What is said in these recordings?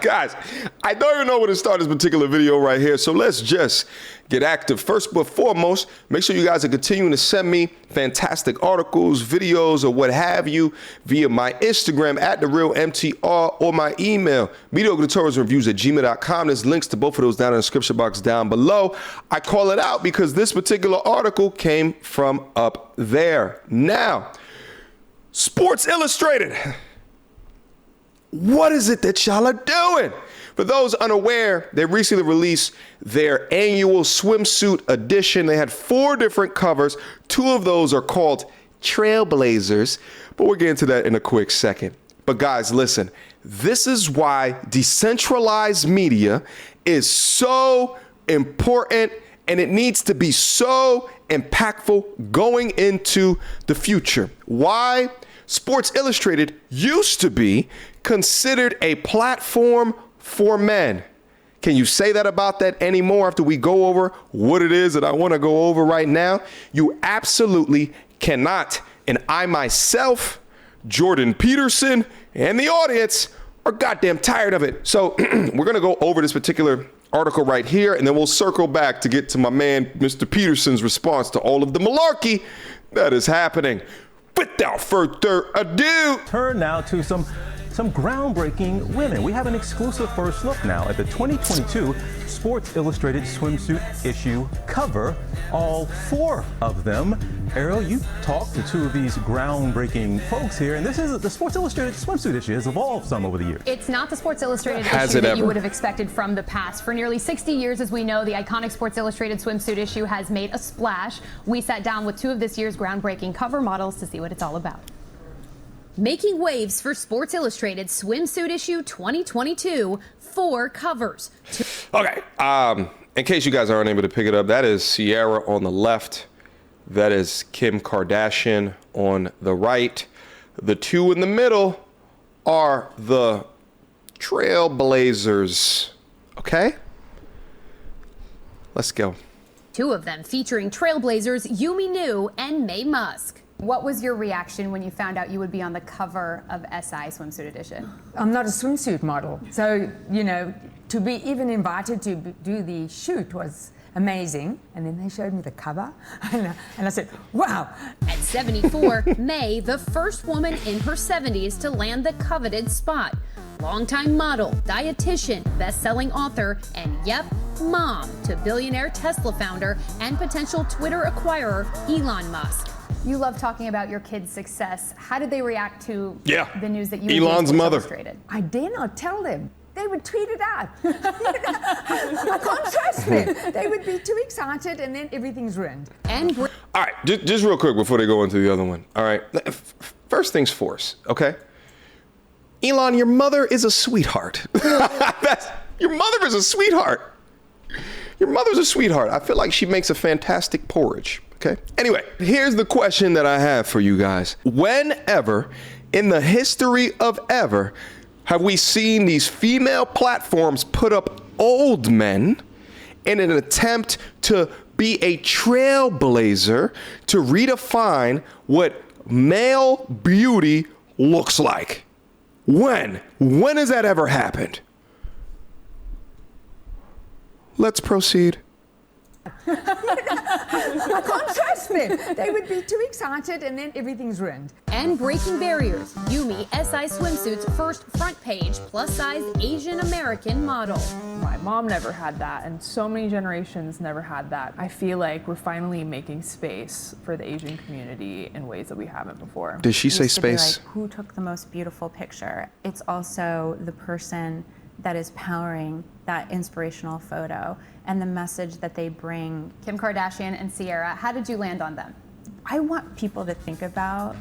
Guys, I don't even know where to start this particular video right here, so let's just get active. First but foremost, make sure you guys are continuing to send me fantastic articles, videos, or what have you via my Instagram at @TheRealMTR or my email, mediocre@gmail.com. There's links to both of those down in the description box down below. I call it out because this particular article came from up there. Now, Sports Illustrated. What is it that y'all are doing? For those unaware, they recently released their annual swimsuit edition. They had 4 different covers. 2 of those are called Trailblazers, but we'll get into that in a quick second. But guys, listen, this is why decentralized media is so important, and it needs to be so impactful going into the future. Why? Sports Illustrated used to be considered a platform for men. Can you say that about that anymore after we go over what it is that I want to go over right now? You absolutely cannot. And I myself, Jordan Peterson, and the audience are goddamn tired of it. So we're going to go over this particular article right here, and then we'll circle back to get to my man, Mr. Peterson's response to all of the malarkey that is happening. Without further ado, turn now to some groundbreaking women. We have an exclusive first look now at the 2022 Sports Illustrated swimsuit issue cover. All 4 of them. Ariel, you talked to 2 of these groundbreaking folks here, and this is the Sports Illustrated swimsuit issue has evolved some over the years. It's not the Sports Illustrated issue that you would have expected from the past. For nearly 60 years, as we know, the iconic Sports Illustrated swimsuit issue has made a splash. We sat down with 2 of this year's groundbreaking cover models to see what it's all about. Making waves for Sports Illustrated swimsuit issue 2022, 4 covers. Okay, in case you guys aren't able to pick it up, that is Sierra on the left. That is Kim Kardashian on the right. The 2 in the middle are the Trailblazers. Okay? Let's go. 2 of them featuring Trailblazers Yumi Nu and Mae Musk. What was your reaction when you found out you would be on the cover of SI Swimsuit Edition? I'm not a swimsuit model, so, you know, to be even invited to do the shoot was amazing. And then they showed me the cover, and I said, wow. At 74, Mae, the first woman in her 70s to land the coveted spot. Longtime model, dietitian, best-selling author, and yep, mom to billionaire Tesla founder and potential Twitter acquirer Elon Musk. You love talking about your kids' success. How did they react to the news that you Elon's mother Illustrated? I dare not tell them. They would tweet it out. I can't trust them. They would be too excited, and then everything's ruined. All right, just real quick before they go into the other one. All right, first things first, okay? Elon, your mother is a sweetheart. Your mother is a sweetheart. Your mother's a sweetheart. I feel like she makes a fantastic porridge. Okay. Anyway, here's the question that I have for you guys. Whenever in the history of ever have we seen these female platforms put up old men in an attempt to be a trailblazer to redefine what male beauty looks like? When has that ever happened? Let's proceed. I can't trust them. They would be too excited, and then everything's ruined. And breaking barriers, Yumi SI Swimsuit's first front page plus-size Asian American model. My mom never had that, and so many generations never had that. I feel like we're finally making space for the Asian community in ways that we haven't before. Did she say space? Like, who took the most beautiful picture? It's also the person that is powering that inspirational photo and the message that they bring. Kim Kardashian and Sierra, how did you land on them? I want people to think about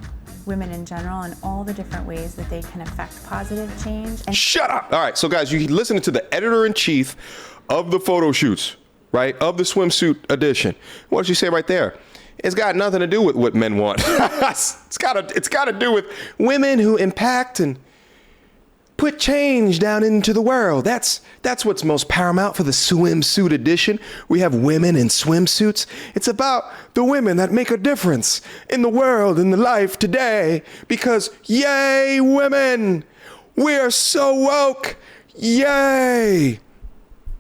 women in general and all the different ways that they can affect positive change. And shut up. All right, so guys, you listening to the editor-in-chief of the photo shoots, right, of the swimsuit edition. What did she say right there? It's got nothing to do with what men want. It's got to do with women who impact and put change down into the world. That's what's most paramount for the swimsuit edition. We have women in swimsuits. It's about the women that make a difference in the world, in the life today. Because yay, women! We are so woke. Yay!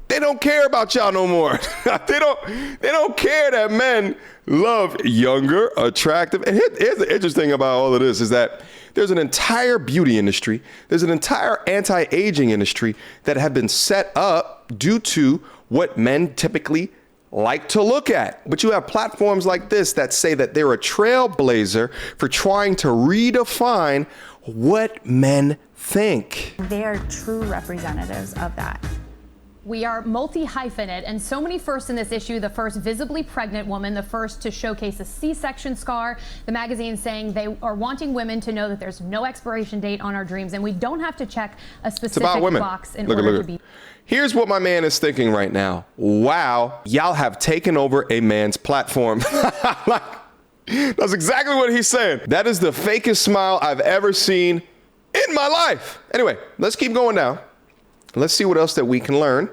They don't care about y'all no more. They don't care that men love younger, attractive. And here's the interesting thing about all of this is that there's an entire beauty industry. There's an entire anti-aging industry that have been set up due to what men typically like to look at. But you have platforms like this that say that they're a trailblazer for trying to redefine what men think. They are true representatives of that. We are multi-hyphenate, and so many firsts in this issue. The first visibly pregnant woman, the first to showcase a C-section scar. The magazine saying they are wanting women to know that there's no expiration date on our dreams, and we don't have to check a specific box in order to be. Here's what my man is thinking right now. Wow, y'all have taken over a man's platform. That's exactly what he's saying. That is the fakest smile I've ever seen in my life. Anyway, let's keep going down. Let's see what else that we can learn.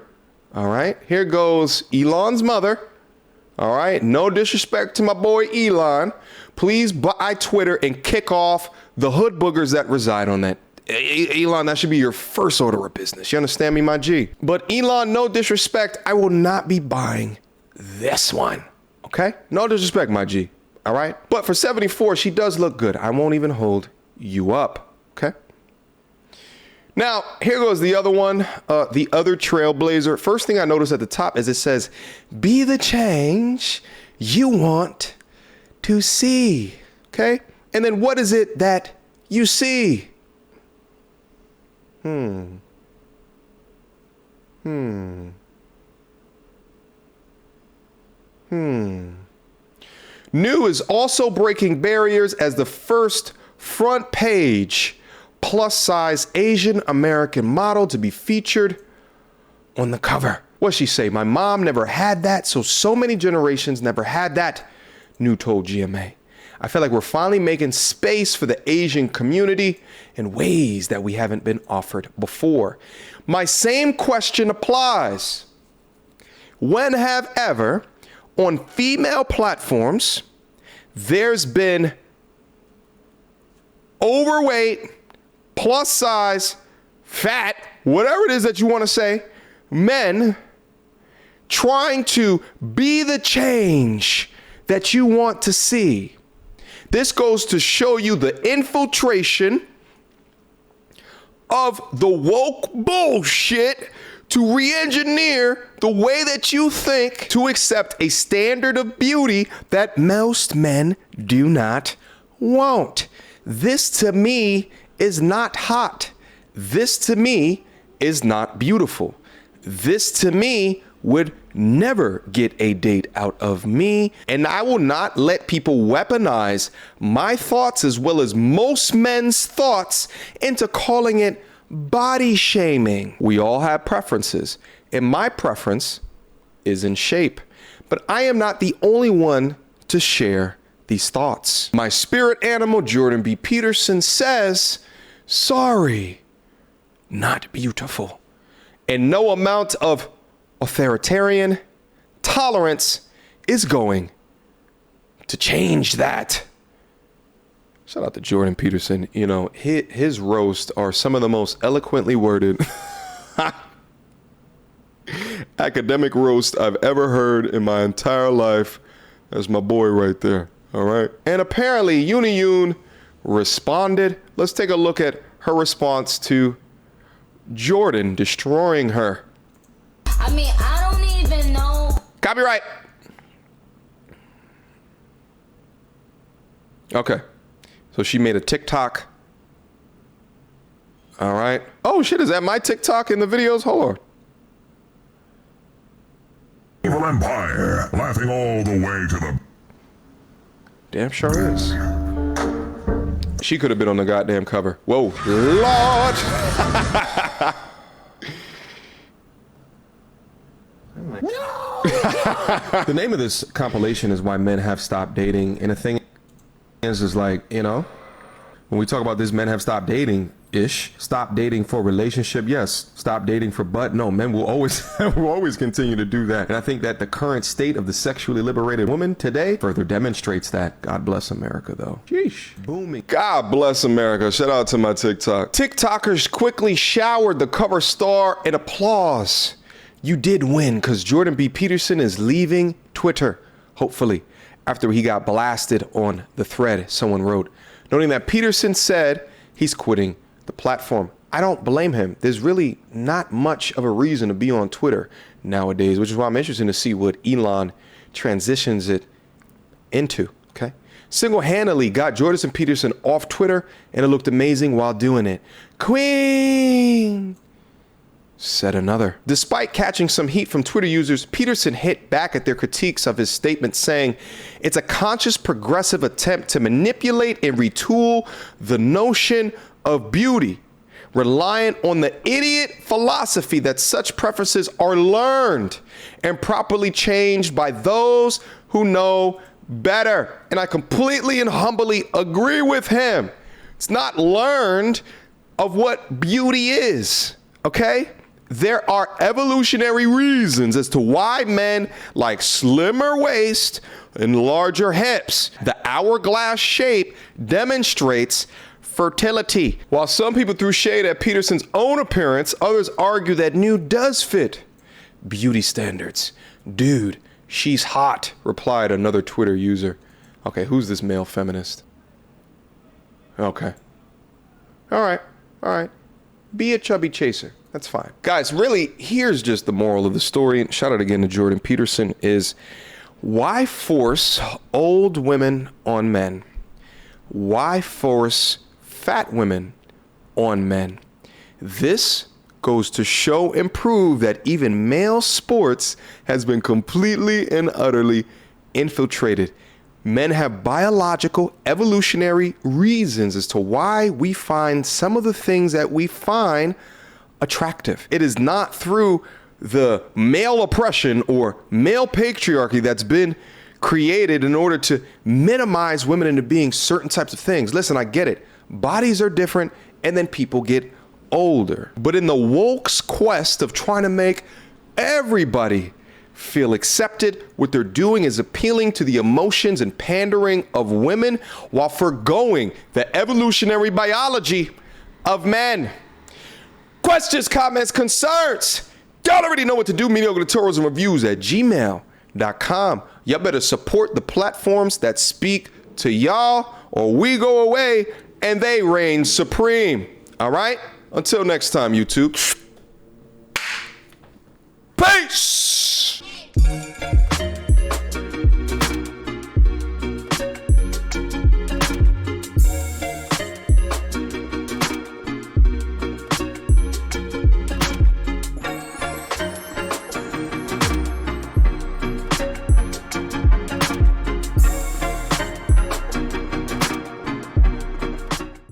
All right, here goes Elon's mother. All right, no disrespect to my boy Elon. Please buy Twitter and kick off the hood boogers that reside on that. Elon, that should be your first order of business. You understand me, my G? But Elon, no disrespect, I will not be buying this one. Okay? No disrespect, my G. All right? But for 74, she does look good. I won't even hold you up. Okay? Now, here goes the other one, the other trailblazer. First thing I noticed at the top is it says, be the change you want to see. Okay? And then what is it that you see? New is also breaking barriers as the first front page plus-size Asian American model to be featured on the cover. What'd she say? My mom never had that, so many generations never had that, New told GMA. I feel like we're finally making space for the Asian community in ways that we haven't been offered before. My same question applies. When have ever, on female platforms, there's been overweight, plus size, fat, whatever it is that you want to say, men trying to be the change that you want to see? This goes to show you the infiltration of the woke bullshit to re-engineer the way that you think to accept a standard of beauty that most men do not want. This to me is not hot. This to me is not beautiful. This to me would never get a date out of me, and I will not let people weaponize my thoughts as well as most men's thoughts into calling it body shaming. We all have preferences, and my preference is in shape, but I am not the only one to share these thoughts. My spirit animal, Jordan B. Peterson, says, sorry, not beautiful. And no amount of authoritarian tolerance is going to change that. Shout out to Jordan Peterson. You know, his roasts are some of the most eloquently worded academic roast I've ever heard in my entire life. That's my boy right there. All right. And apparently Yoon responded. Let's take a look at her response to Jordan destroying her. I mean, I don't even know. Copyright. Okay. So she made a TikTok. All right. Oh, shit. Is that my TikTok in the videos? Hold on. Evil Empire, laughing all the way to the... Damn sure is. She could have been on the goddamn cover. Whoa. Lord. The name of this compilation is Why Men Have Stopped Dating. And the thing is like, you know, When we talk about this, men have stopped dating ish. Stop dating for relationship, yes. Stop dating for butt, no. Men will always will always continue to do that. And I think that the current state of the sexually liberated woman today further demonstrates that. God bless America, though. Sheesh. Booming. God bless America. Shout out to my TikTok. TikTokers quickly showered the cover star in applause. You did win, because Jordan B. Peterson is leaving Twitter, hopefully, after he got blasted on the thread, someone wrote, noting that Peterson said he's quitting the platform. I don't blame him. There's really not much of a reason to be on Twitter nowadays, which is why I'm interested to see what Elon transitions it into, okay? Single-handedly got Jordan Peterson off Twitter, and it looked amazing while doing it. Queen, said another. Despite catching some heat from Twitter users, Peterson hit back at their critiques of his statement, saying it's a conscious progressive attempt to manipulate and retool the notion of beauty, reliant on the idiot philosophy that such preferences are learned and properly changed by those who know better. And I completely and humbly agree with him. It's not learned of what beauty is, okay? There are evolutionary reasons as to why men like slimmer waist and larger hips. The hourglass shape demonstrates fertility. While some people threw shade at Peterson's own appearance, others argue that nude does fit beauty standards. Dude, she's hot, replied another Twitter user. Okay, who's this male feminist? Okay. All right. Be a chubby chaser. That's fine. Guys, really, here's just the moral of the story. And shout out again to Jordan Peterson is why force old women on men? Why force fat women on men? This goes to show and prove that even male sports has been completely and utterly infiltrated. Men have biological, evolutionary reasons as to why we find some of the things that we find attractive. It is not through the male oppression or male patriarchy that's been created in order to minimize women into being certain types of things. Listen, I get it. Bodies are different, and then people get older. But in the woke's quest of trying to make everybody feel accepted, what they're doing is appealing to the emotions and pandering of women while forgoing the evolutionary biology of men. Questions, comments, concerns? Y'all already know what to do. Mediocre tutorials and reviews at gmail.com. Y'all better support the platforms that speak to y'all, or we go away and they reign supreme. All right? Until next time, YouTube.